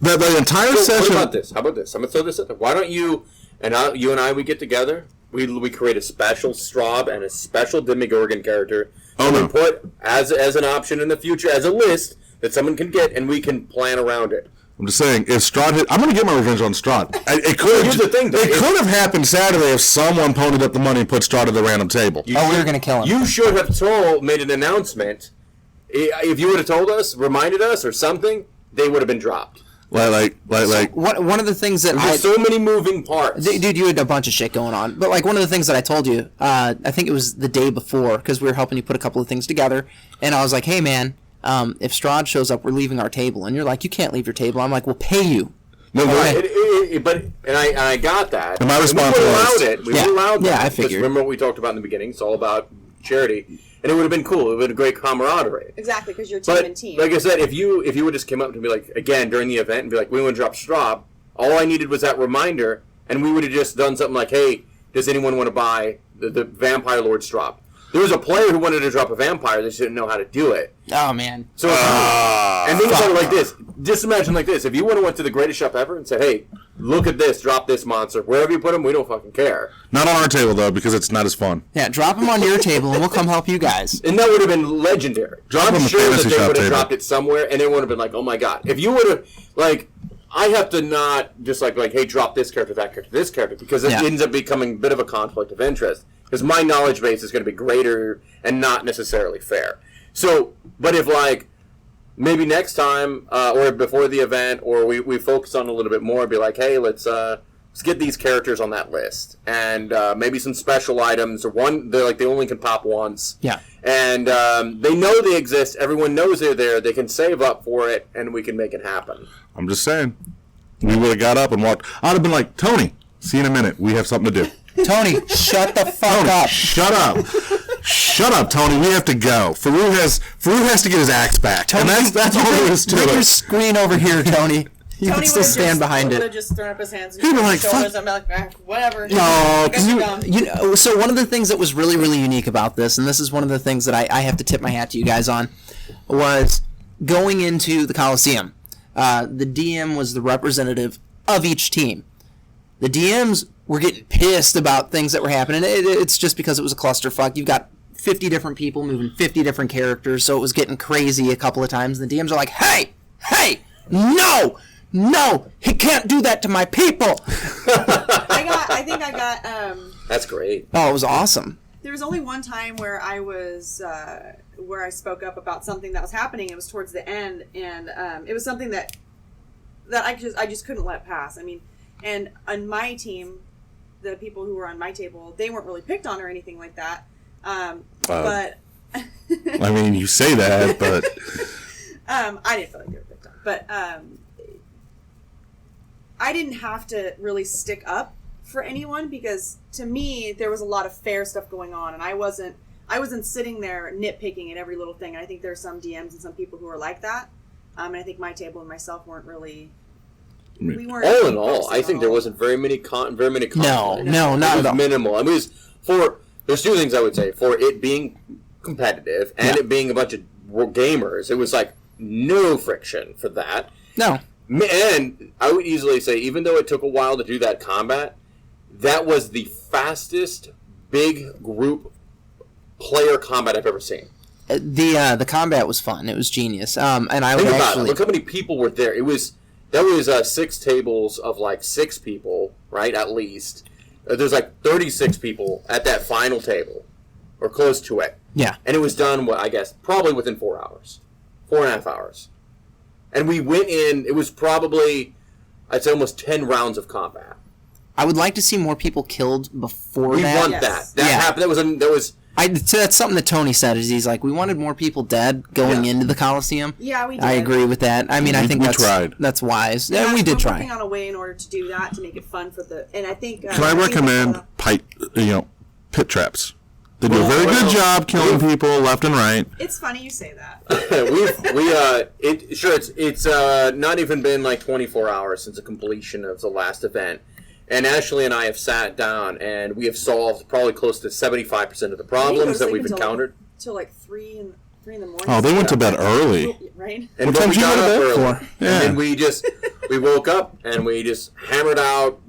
The entire session. How about this? I'm going to throw this at them. Why don't you and I, we get together, we create a special Strahd and a special Demogorgon character. We put as an option in the future, as a list that someone can get, and we can plan around it. I'm just saying, if Strahd I'm going to get my revenge on Strahd. Here's the thing, though. It could have happened Saturday if someone ponied up the money and put Strahd at the random table. We were going to kill him. You should have made an announcement. If you would have told us, reminded us, or something, they would have been dropped. One of the things that there's so many moving parts. Dude, you had a bunch of shit going on. But one of the things that I told you, I think it was the day before, because we were helping you put a couple of things together, and I was like, hey man, if Strahd shows up, we're leaving our table. And you're like, you can't leave your table. I'm like, we'll pay you. No, I got that. And my response was, we allowed that. Yeah, I figured. Remember what we talked about in the beginning? It's all about charity. And it would have been cool. It would have been a great camaraderie. Exactly, because you're team and team. Like I said, if you would just come up to me again during the event and be like, we want to drop Strahd, all I needed was that reminder, and we would have just done something like, hey, does anyone want to buy the Vampire Lord Strahd? There was a player who wanted to drop a vampire, they just didn't know how to do it. Oh man. So and think about it like this. Just imagine like this. If you would have went to the greatest shop ever and said, hey, look at this, drop this monster. Wherever you put him, we don't fucking care. Not on our table, though, because it's not as fun. Yeah, drop him on your table, and we'll come help you guys. And that would have been legendary. I'm sure that they would have dropped it somewhere, and it would have been like, oh my god. If you would have, I have to not just hey, drop this character, that character, this character, because it ends up becoming a bit of a conflict of interest. Because my knowledge base is going to be greater and not necessarily fair. So, but if maybe next time or before the event, or we focus on a little bit more, be like, hey, let's get these characters on that list, and maybe some special items, or they only can pop once. Yeah. And they know they exist. Everyone knows they're there. They can save up for it, and we can make it happen. I'm just saying, we would have got up and walked. I'd have been like, Tony, see you in a minute. We have something to do. Tony, shut the fuck up. Shut up. Shut up, Tony. We have to go. Farouk has to get his axe back. Tony, and that's all there is to it. Bring your screen over here, Tony. You can still stand behind it. Tony would have just thrown up his hands and He'd be like, shoulders. I'm like, whatever. No, because so one of the things that was really, really unique about this, and this is one of the things that I have to tip my hat to you guys on, was going into the Coliseum. The DM was the representative of each team. The DMs were getting pissed about things that were happening. It's just because it was a clusterfuck. You've got 50 different people moving 50 different characters, so it was getting crazy a couple of times. The DMs are like, hey, no, no, he can't do that to my people. I think I got. That's great. Oh, it was awesome. There was only one time where I was where I spoke up about something that was happening. It was towards the end, and it was something that I just couldn't let pass. I mean, and on my team, the people who were on my table, they weren't really picked on or anything like that. But I mean, you say that, but I didn't feel like they were picked on. But I didn't have to really stick up for anyone because to me there was a lot of fair stuff going on, and I wasn't sitting there nitpicking at every little thing. And I think there's some DMs and some people who are like that. And I think my table and myself weren't really. We weren't. All in all, I think there wasn't very many conflicts. No, not at all. Minimal. I mean, there's two things I would say. For it being competitive and it being a bunch of gamers, it was like no friction for that. No. And I would easily say, even though it took a while to do that combat, that was the fastest big group player combat I've ever seen. The combat was fun. It was genius. And I would actually look how many people were there. That was 6 tables of like 6 people, right? At least there's like 36 people at that final table, or close to it. Yeah. And it was done, I guess, probably within 4 hours, 4.5 hours. And we went in. It was probably, I'd say, almost 10 rounds of combat. I would like to see more people killed before we that. We want that. That happened. That was. So that's something that Tony said. Is he's like, we wanted more people dead going into the Coliseum. Yeah, we did. I agree with that. I mean, I think that's wise. Yeah, we did try. We're working on a way in order to do that to make it fun for the. And I think. Can I recommend pit traps? They do a very good job killing people left and right. It's funny you say that. It's not even been like 24 hours since the completion of the last event. And Ashley and I have sat down and we have solved probably close to 75% of the problems that we've encountered. Till like 3 in the morning. Oh, they went to bed early. Right? And what time did you go to bed for? Yeah. And then we woke up and we just hammered out,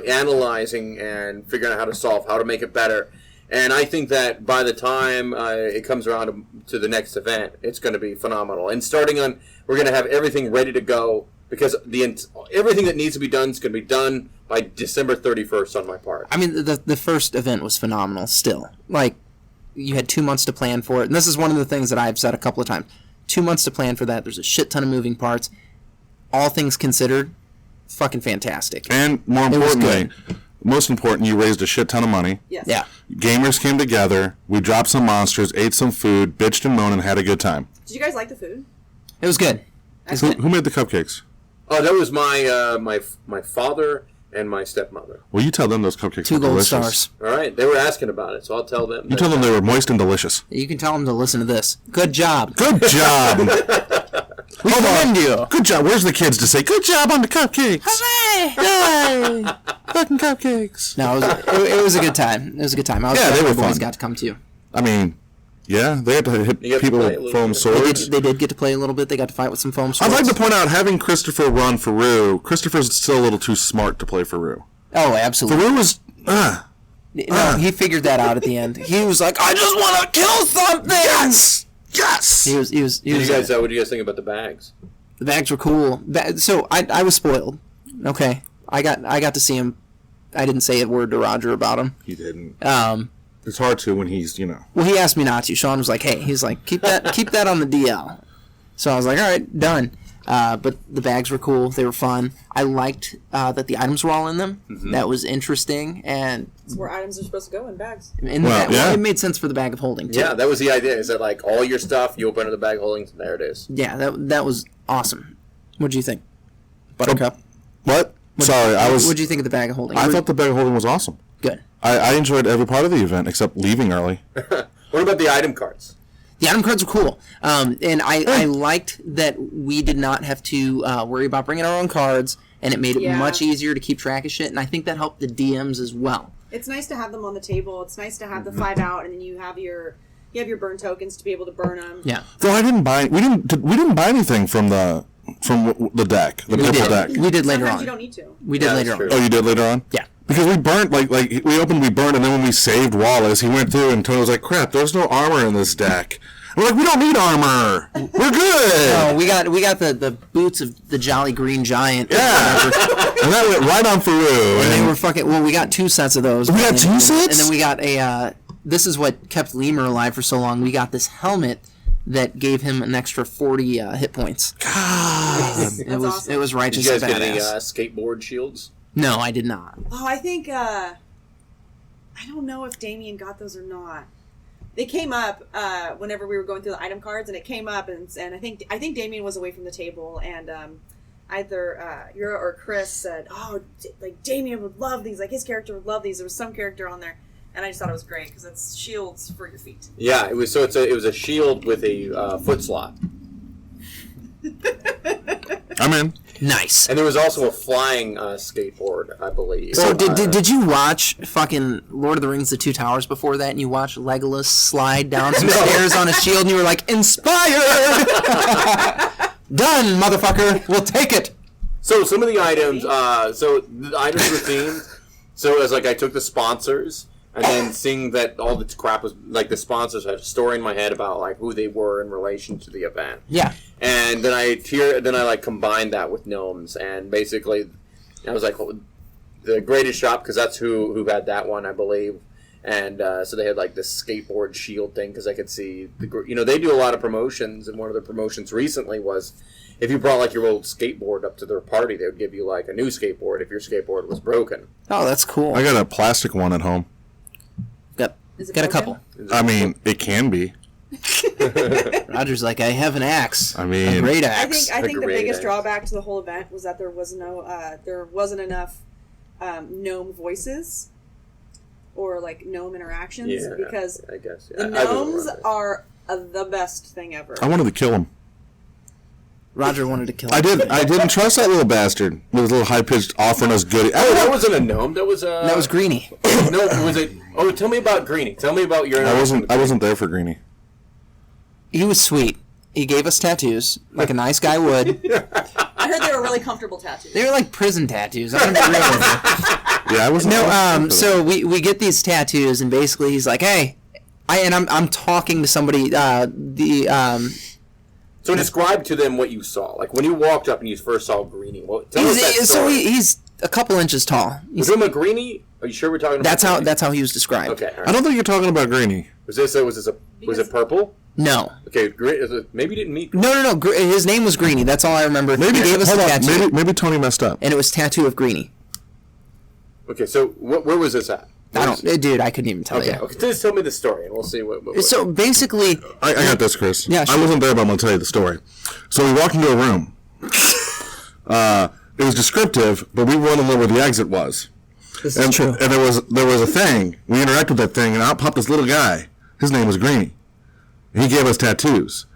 analyzing and figuring out how to solve, how to make it better. And I think that by the time it comes around to the next event, it's going to be phenomenal. And we're going to have everything ready to go because everything that needs to be done is going to be done by December 31st on my part. I mean, the first event was phenomenal still. Like, you had 2 months to plan for it. And this is one of the things that I've said a couple of times. 2 months to plan for that. There's a shit ton of moving parts. All things considered, fucking fantastic. And more importantly, most important, you raised a shit ton of money. Yes. Yeah. Gamers came together. We dropped some monsters, ate some food, bitched and moaned, and had a good time. Did you guys like the food? It was good. Who made the cupcakes? Oh, that was my father and my stepmother. Well, you tell them those cupcakes were delicious. 2 gold stars. All right. They were asking about it, so I'll tell them. You tell them they were moist and delicious. You can tell them to listen to this. Good job. Good job. We commend you. Good job. Where's the kids to say, good job on the cupcakes? Hooray! Yay! Fucking cupcakes. No, it was a good time. It was a good time. They were fun. Boys got to come too. I mean, yeah, they had to hit people with foam swords. They did get to play a little bit. They got to fight with some foam swords. I'd like to point out, having Christopher run for Rue, Christopher's still a little too smart to play for Rue. Oh, absolutely. Rue was... No, he figured that out at the end. He was like, I just want to kill something! Yes! Yes! What do you guys think about the bags? The bags were cool. So I was spoiled. Okay. I got to see him. I didn't say a word to Roger about him. He didn't. It's hard to when he's, Well, he asked me not to. Sean was like, hey, he's like, keep that on the DL. So I was like, all right, done. But the bags were cool. They were fun. I liked that the items were all in them. Mm-hmm. That was interesting. And it's where items are supposed to go in bags. It made sense for the bag of holding, too. Yeah, that was the idea. Is that, like, all your stuff, you open up the bag of holdings, and there it is. Yeah, that was awesome. What do you think? Buttercup? What? What did you think of the bag of holding? I thought the bag of holding was awesome. Good. I enjoyed every part of the event except leaving early. What about the item cards? The item cards were cool. And I liked that we did not have to worry about bringing our own cards, and it made it much easier to keep track of shit, and I think that helped the DMs as well. It's nice to have them on the table. It's nice to have the 5 out, and then you have your burn tokens to be able to burn them. Yeah. Though we didn't buy anything from the deck, the purple deck. We did later on. You don't need to. We did later on. Oh, you did later on? Yeah. Because we burnt, we burned, and then when we saved Wallace, he went through, and Tony was like, crap, there's no armor in this deck. We're like, we don't need armor. We're good. No, we got the boots of the Jolly Green Giant. Yeah. And that went right on Faru. And they were fucking. Well, we got 2 sets of those. We got 2 sets? And then we got a. This is what kept Lemur alive for so long. We got this helmet that gave him an extra 40 hit points. God. It was righteous. Did you guys badass. get any skateboard shields? No, I did not. Oh, I think I don't know if Damien got those or not. They came up whenever we were going through the item cards, and it came up, and I think Damien was away from the table, and either Yura or Chris said, "Oh, like Damien would love these. Like his character would love these." There was some character on there, and I just thought it was great because it's shields for your feet. Yeah, it was. So it was a shield with a foot slot. I'm in. Nice. And there was also a flying skateboard, I believe. So did you watch fucking Lord of the Rings: The Two Towers before that, and you watched Legolas slide down some stairs on a shield, and you were like, inspired! Done, motherfucker. We'll take it. So some of the items, so the items were themed. So it was like I took the sponsors, and then seeing that all the crap was like the sponsors had a story in my head about like who they were in relation to the event. Yeah. And then I like combined that with gnomes, and basically I was like the greatest shop because that's who had that one, I believe. And so they had like this skateboard shield thing because I could see they do a lot of promotions, and one of the promotions recently was if you brought like your old skateboard up to their party, they would give you like a new skateboard if your skateboard was broken. Oh, that's cool. I got a plastic one at home. Got a couple. I mean, it can be. Roger's like, I have an axe. I mean, a great axe. I think the great biggest axe. drawback to the whole event was that there wasn't enough gnome voices or like gnome interactions because I guess the gnomes are the best thing ever. I wanted to kill him. Roger wanted to kill him. I did. I didn't trust that little bastard with his little high-pitched offering us goodie. That wasn't a gnome. That was Greenie. No, was it? Oh, tell me about Greenie. Tell me about your. I wasn't there for Greenie. He was sweet. He gave us tattoos, like a nice guy would. I heard they were really comfortable tattoos. They were like prison tattoos. I'm gonna be real with you. Yeah, I wasn't. No, so we get these tattoos, and basically he's like, "Hey," I'm talking to somebody. So describe to them what you saw. Like when you walked up and you first saw Greenie. Tell us that story. So he's a couple inches tall. Was it a Greenie? Are you sure we're talking about? That's how he was described. Okay. All right. I don't think you're talking about Greenie. Was it purple? No. Okay, maybe you didn't meet. No. His name was Greenie. That's all I remember. Maybe he gave us the tattoo. Maybe Tony messed up. And it was tattoo of Greenie. Okay, so where was this at? Dude, I couldn't even tell you. Okay, just tell me the story, and we'll see what. So basically, I got this, Chris. Yeah, sure. I wasn't there, but I'm gonna tell you the story. So we walked into a room. It was descriptive, but we wanted to know where the exit was. This is true. And there was a thing. We interacted with that thing, and out popped this little guy. His name was Greenie. He gave us tattoos,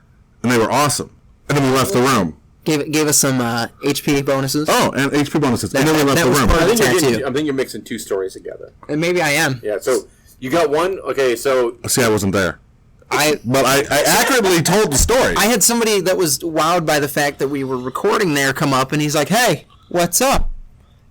and they were awesome. And then we left the room. Gave us some HP bonuses. Oh, and HP bonuses. And then we left the room. I think you're mixing two stories together. And maybe I am. Yeah. So you got one. Okay. So See, I wasn't there. But I accurately told the story. I had somebody that was wowed by the fact that we were recording there come up, and he's like, "Hey, what's up?"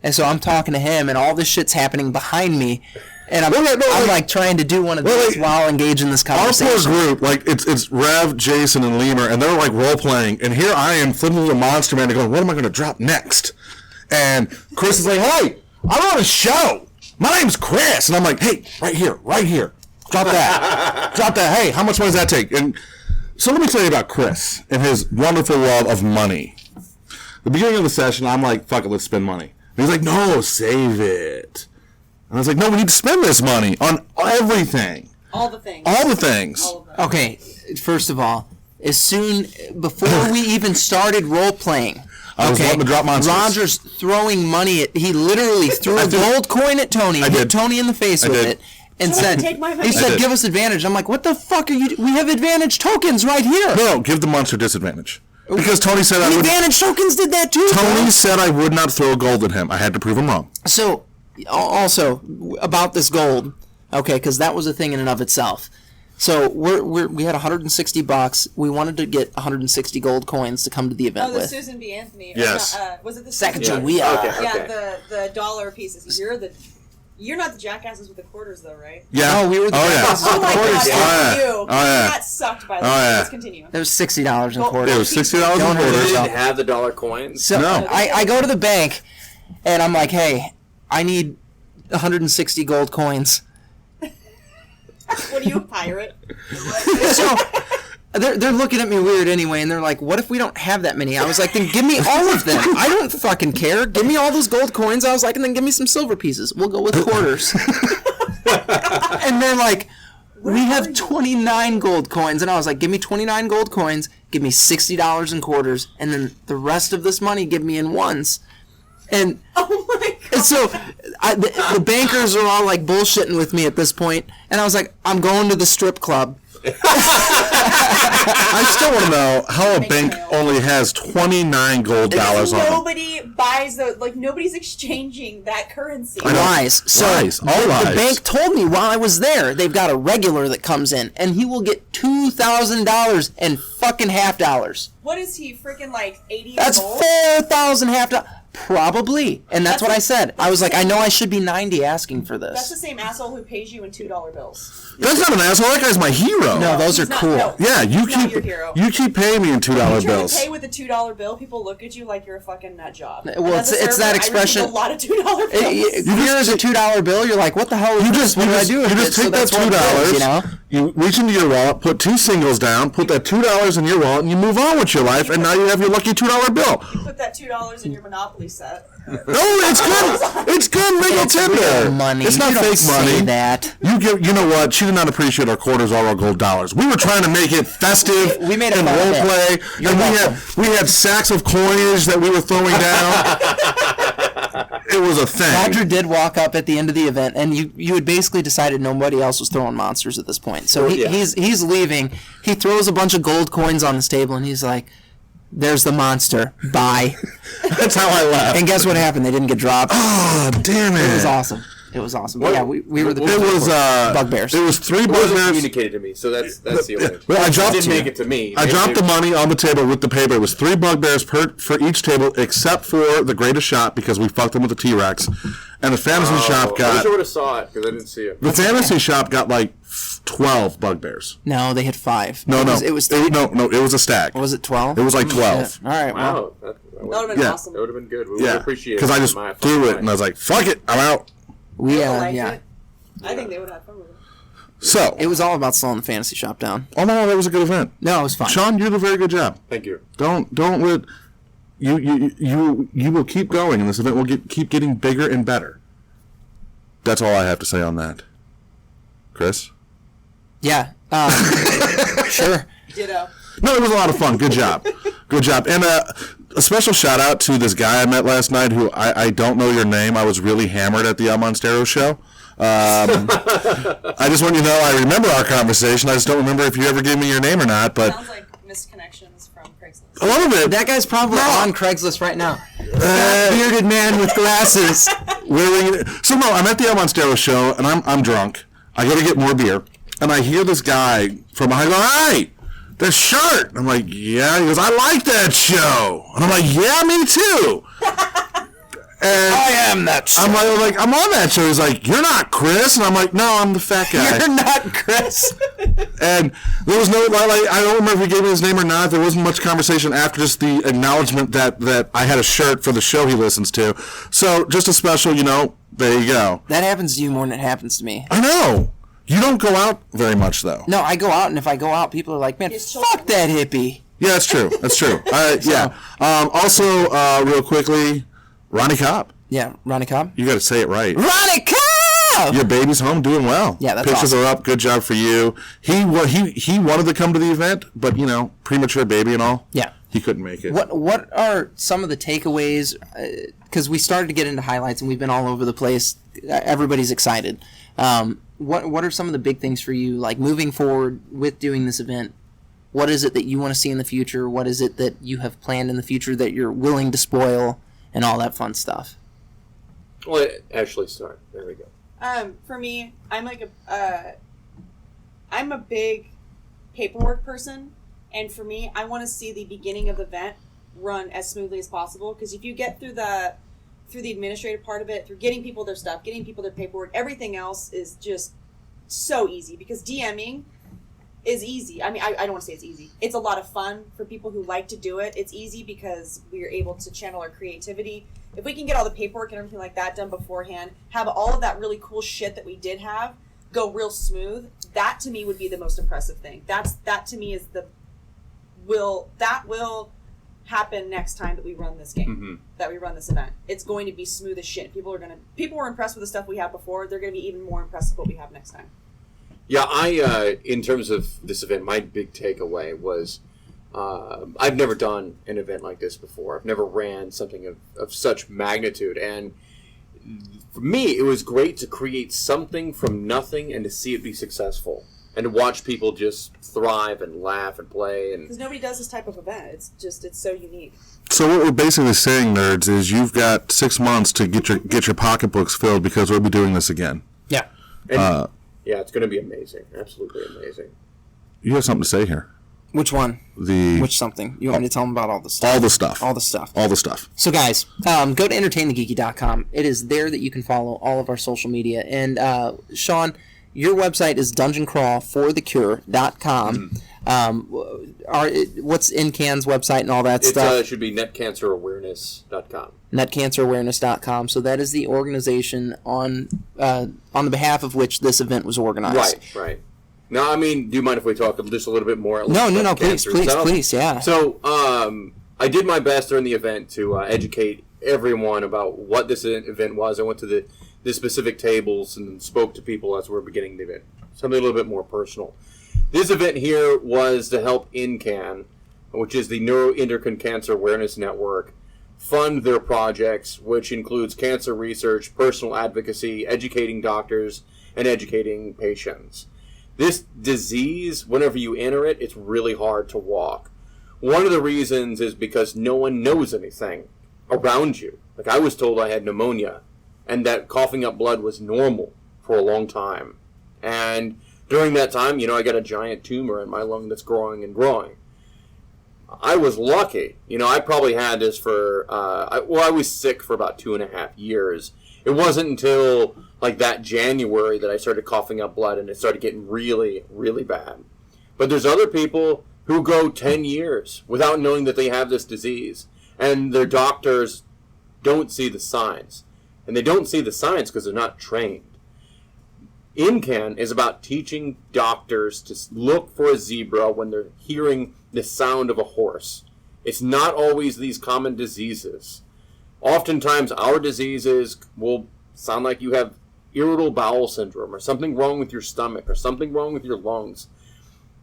And so I'm talking to him, and all this shit's happening behind me, and I'm like trying to do one of these while engaged in this conversation. Our poor group, like it's Rev, Jason, and Lemur, and they're like role playing, and here I am flipping to the Monster Man and going, "What am I going to drop next?" And Chris is like, "Hey, I'm on a show. My name's Chris," and I'm like, "Hey, right here, drop that, drop that. Hey, how much money does that take?" And so let me tell you about Chris and his wonderful love of money. The beginning of the session, I'm like, "Fuck it, let's spend money." And he's like, "No, save it." And I was like, "No, we need to spend this money on everything." All the things. All the things. All of them. Okay, first of all, before we even started role playing, I was wanting to drop monsters. Roger's throwing money he literally threw a gold coin at Tony, hit Tony in the face with it, and said, take my money. he said, "Give us advantage." I'm like, "What the fuck are you? We have advantage tokens right here." No, give the monster disadvantage. Because Tony said I would. Advantage tokens did that too. Tony said I would not throw gold at him. I had to prove him wrong. So, also about this gold, okay, because that was a thing in and of itself. So we had $160. We wanted to get 160 gold coins to come to the event Oh, the with. Susan B. Anthony. Yes. Was it the Sacagawea. Okay. Yeah, the dollar pieces. You're the You're not the jackasses with the quarters, though, right? Yeah. Oh, we were the jackasses Oh with my the quarters. God, yeah. you. Oh, yeah. That sucked, by the Oh, way. yeah. Let's continue. It was $60 in Go- quarters. It was $60 in Don't hurt They quarters. didn't have the dollar coins. So No. I go to the bank, and I'm like, hey, I need 160 gold coins. What are you, a pirate? So they're looking at me weird anyway, and they're like, what if we don't have that many? I was like, then give me all of them. I don't fucking care. Give me all those gold coins. I was like, and then give me some silver pieces. We'll go with quarters. And they're like, we have 29 gold coins. And I was like, give me 29 gold coins, give me $60 in quarters, and then the rest of this money give me in ones. And, Oh my God. and so the bankers are all like bullshitting with me at this point, and I was like, I'm going to the strip club. I still want to know how a bank only has 29 gold dollars on them. Nobody buys those. Like, nobody's exchanging that currency. I know. Lies. So Lies. All the lies. bank told me while I was there, they've got a regular that comes in, and he will get $2,000 and fucking half dollars. What is he, freaking like 80 That's years old? 4,000 half dollars. Probably. And that's what I said. I was like, I know I should be 90 asking for That's the this. same asshole who pays you in $2 bills. That's not an asshole. That guy's my hero. No, those are He's not- cool. no. Yeah, you He's not keep your hero. you keep paying me in $2 You try to bills. pay with a $2 bill, people look at you like you're a fucking nut job. Well, And as a it's that server, expression- I receive a lot of $2 bills. Here's a $2 bill. You're like, what the hell is You this? just What you do I just, do with you it? just So take that that's what it $2, is, you know? you reach into your wallet, put 2 singles down, put that $2 in your wallet, and you move on with your life. And now you have your lucky $2 bill. Put that $2 in your Monopoly set. No, it's good. It's good legal It's tender. real money. It's not You don't fake say money. that. You know what? She did not appreciate our quarters or our gold dollars. We were trying to make it festive We made a and fun of role it. play, You're and welcome. we had sacks of coinage that we were throwing down. It was a thing. Roger did walk up at the end of the event, and you had basically decided nobody else was throwing monsters at this point. So Yeah. he's leaving. He throws a bunch of gold coins on his table, and he's like, "There's the monster. Bye." That's how I left. And guess what happened? They didn't get dropped. Oh, damn it! It was awesome. It was awesome. But yeah, we were the It was bugbears. It was 3 It wasn't bugbears. communicated to me, so that's the only. Well, I It dropped didn't make it to me. I dropped the money on the table with the paper. It was 3 bugbears for each table, except for the greatest shot because we fucked them with the T-Rex, and the fantasy shop I wish got I would have saw it because I didn't see it. the fantasy shop got like 12 bugbears. No, they hit 5. No, It was no, it was a stack. Was it 12? It was like 12. All right. Well, Wow, that That would have been Yeah. awesome. would have been good. We would Yeah, appreciate it. because I just My threw fucking it and I was like, "Fuck it, I'm out." we I liked yeah. it. I think they would have fun with it. So, It was all about slowing the fantasy shop down. oh no, that was a good event. No, it was fun. Sean, you did a very good job. Thank you. Don't let you will keep going, and this event will keep getting bigger and better. That's all I have to say on that. Chris? Yeah. Sure. Ditto. No, it was a lot of fun. Good job. Good job. And a special shout out to this guy I met last night who I don't know your name. I was really hammered at the El Monstero show. I just want you to know I remember our conversation. I just don't remember if you ever gave me your name or not. But Sounds like missed connections from Craigslist. a little bit. That guy's probably on Craigslist right now. Bearded man with glasses. So no, I'm at the El Monstero show and I'm drunk. I go to get more beer and I hear this guy from behind go, "Hey, that shirt." I'm like, "Yeah." He goes, "I like that show." And I'm like, "Yeah, me too." And I am that shit. I'm like, "I'm on that show." He's like, "You're not Chris." And I'm like, "No, I'm the fat guy." You're not Chris. And there was no, like, I don't remember if he gave me his name or not. There wasn't much conversation after just the acknowledgement that I had a shirt for the show he listens to. So just a special, there you go. That happens to you more than it happens to me. I know. You don't go out very much, though. No, I go out, and if I go out, people are like, "Man, His fuck that hippie." Yeah, that's true. That's true. Yeah. Also, real quickly, Ronnie Cobb. Yeah, Ronnie Cobb. You got to say it right. Ronnie Cobb! Your baby's home, doing well. Yeah, that's Pictures awesome. are up. Good job for you. He wanted to come to the event, but premature baby and all. Yeah. He couldn't make it. What are some of the takeaways? Because we started to get into highlights, and we've been all over the place. Everybody's excited. What are some of the big things for you, like moving forward with doing this event? What is it that you want to see in the future? What is it that you have planned in the future that you're willing to spoil, and all that fun stuff? Well, Ashley, start. There we go. For me, I'm a big paperwork person, and for me, I want to see the beginning of the event run as smoothly as possible. Because if you get through the through the administrative part of it, through getting people their stuff, getting people their paperwork, everything else is just so easy because DMing is easy. I mean, I don't want to say it's easy. It's a lot of fun for people who like to do it. It's easy because we are able to channel our creativity. If we can get all the paperwork and everything like that done beforehand, have all of that really cool shit that we did have go real smooth, that to me would be the most impressive thing. That to me is will happen next time that we run this game, that we run this event. It's going to be smooth as shit. People were impressed with the stuff we had before. They're going to be even more impressed with what we have next time. Yeah, in terms of this event, my big takeaway was I've never done an event like this before. I've never ran something of such magnitude. And for me, it was great to create something from nothing and to see it be successful. And to watch people just thrive and laugh and play. Because nobody does this type of event. It's so unique. So what we're basically saying, nerds, is you've got 6 months to get your pocketbooks filled because we'll be doing this again. Yeah. And, yeah, it's going to be amazing. Absolutely amazing. You have something to say here. Which one? Which something? You want me to tell them about all the stuff? All the stuff. All the stuff. All the stuff. So, guys, go to entertainthegeeky.com. It is there that you can follow all of our social media. And, Sean, your website is dungeoncrawlforthecure.com. What's NCAN's website and all that stuff? It should be netcancerawareness.com. Netcancerawareness.com. So that is the organization on the behalf of which this event was organized. Right. Now, I mean, do you mind if we talk just a little bit more? No, please, yeah. So, I did my best during the event to educate everyone about what this event was. I went to the specific tables and spoke to people as we were beginning the event. Something a little bit more personal. This event here was to help NCAN, which is the Neuroendocrine Cancer Awareness Network, fund their projects, which includes cancer research, personal advocacy, educating doctors, and educating patients. This disease, whenever you enter it, it's really hard to walk. One of the reasons is because no one knows anything around you. Like, I was told I had pneumonia, and that coughing up blood was normal for a long time. And during that time, I got a giant tumor in my lung that's growing and growing. I was lucky. I probably had this for, I was sick for about 2.5 years. It wasn't until, like, that January that I started coughing up blood, and it started getting really, really bad. But there's other people who go 10 years without knowing that they have this disease, and their doctors don't see the signs. And they don't see the signs because they're not trained. NCAN is about teaching doctors to look for a zebra when they're hearing the sound of a horse. It's not always these common diseases. Oftentimes, our diseases will sound like you have irritable bowel syndrome or something wrong with your stomach or something wrong with your lungs.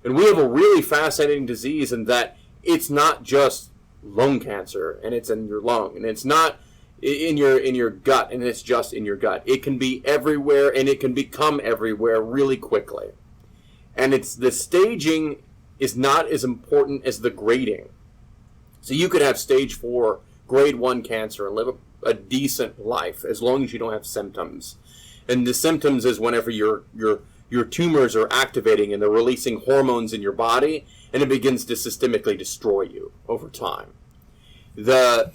And we have a really fascinating disease in that it's not just lung cancer and it's in your lung, and it's not in your gut and it's just in your gut. It can be everywhere, and it can become everywhere really quickly. And the staging is not as important as the grading. So you could have stage 4 grade 1 cancer and live a decent life as long as you don't have symptoms. And the symptoms is whenever your tumors are activating and they're releasing hormones in your body, and it begins to systemically destroy you over time. The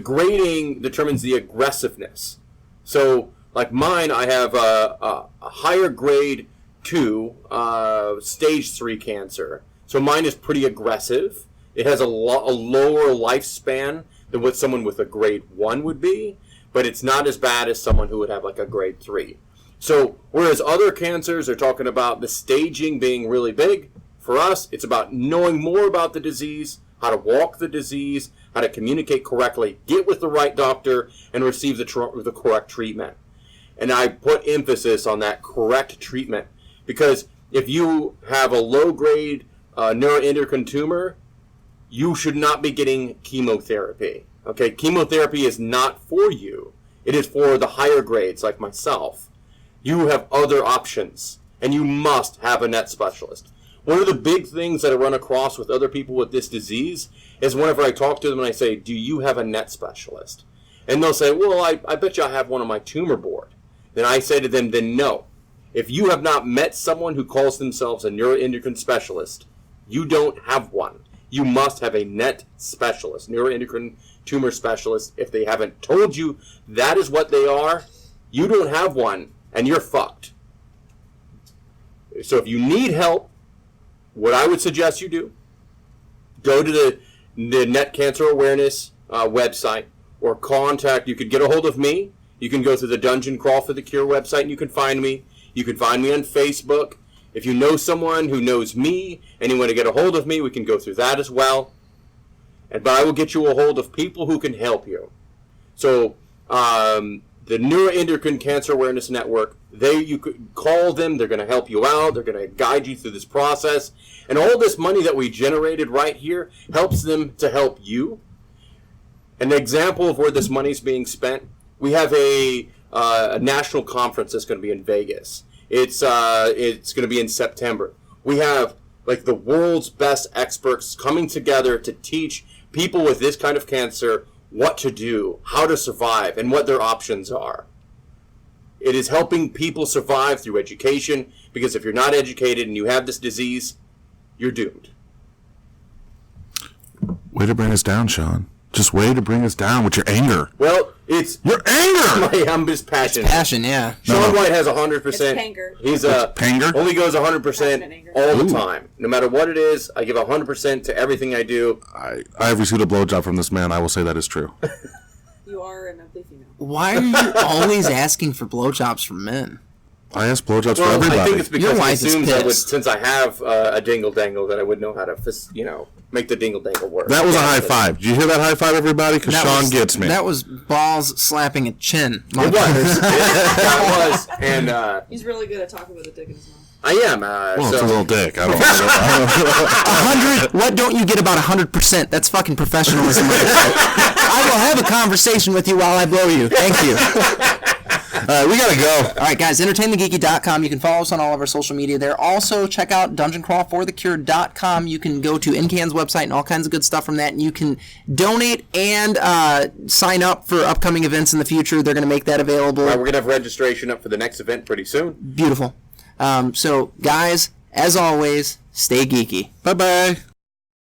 grading determines the aggressiveness. So, like mine, I have a higher grade 2, stage 3 cancer. So mine is pretty aggressive. It has a lower lifespan than what someone with a grade 1 would be, but it's not as bad as someone who would have like a grade 3. So whereas other cancers are talking about the staging being really big, for us, it's about knowing more about the disease, how to walk the disease, how to communicate correctly, get with the right doctor, and receive the correct treatment. And I put emphasis on that correct treatment, because if you have a low-grade neuroendocrine tumor, you should not be getting chemotherapy. Okay, chemotherapy is not for you. It is for the higher grades like myself. You have other options, and you must have a NET specialist. One of the big things that I run across with other people with this disease is whenever I talk to them and I say, do you have a NET specialist? And they'll say, well, I bet you I have one on my tumor board. Then I say to them, then no. If you have not met someone who calls themselves a neuroendocrine specialist, you don't have one. you must have a NET specialist, neuroendocrine tumor specialist. If they haven't told you that is what they are, you don't have one, and you're fucked. So if you need help, what I would suggest you do, go to the NET Cancer Awareness website, or contact, you could get a hold of me. You can go to the Dungeon Crawl for the Cure website, and you can find me. You can find me on Facebook. If you know someone who knows me, and you want to get a hold of me, we can go through that as well. But I will get you a hold of people who can help you. So, the Neuroendocrine Cancer Awareness Network, you could call them. They're going to help you out. They're going to guide you through this process. And all this money that we generated right here helps them to help you. An example of where this money is being spent, we have a national conference that's going to be in Vegas. It's going to be in September. We have like the world's best experts coming together to teach people with this kind of cancer what to do, how to survive, and what their options are. It is helping people survive through education, because if you're not educated and you have this disease, you're doomed. Way to bring us down, Sean. Just way to bring us down with your anger. Well, it's your anger. I'm just passionate. It's passion, yeah. Sean White has 100%. It's panger. He's panger. Only goes 100% all the time. No matter what it is, I give 100% to everything I do. I have received a blowjob from this man. I will say that is true. You are an ugly female. Why are you always asking for blowjobs from men? I ask blowjobs for everybody. I think it's because Your he wife is assumes pissed. since I have a dingle dangle, that I would know how to, make the dingle dangle work. That was a high five. Did you hear that high five, everybody? Because Sean gets me. That was balls slapping a chin. It was. That was. And he's really good at talking with a dick in his mouth. I am. Well, it's a little dick. I don't know. 100. What don't you get about 100%? That's fucking professionalism. I will have a conversation with you while I blow you. Thank you. We gotta go. All right, guys, entertainthegeeky.com. You can follow us on all of our social media there. Also, check out dungeoncrawlforthecure.com. You can go to NCAN's website and all kinds of good stuff from that. And you can donate and sign up for upcoming events in the future. They're going to make that available. We're going to have registration up for the next event pretty soon. Beautiful. So, guys, as always, stay geeky. Bye-bye.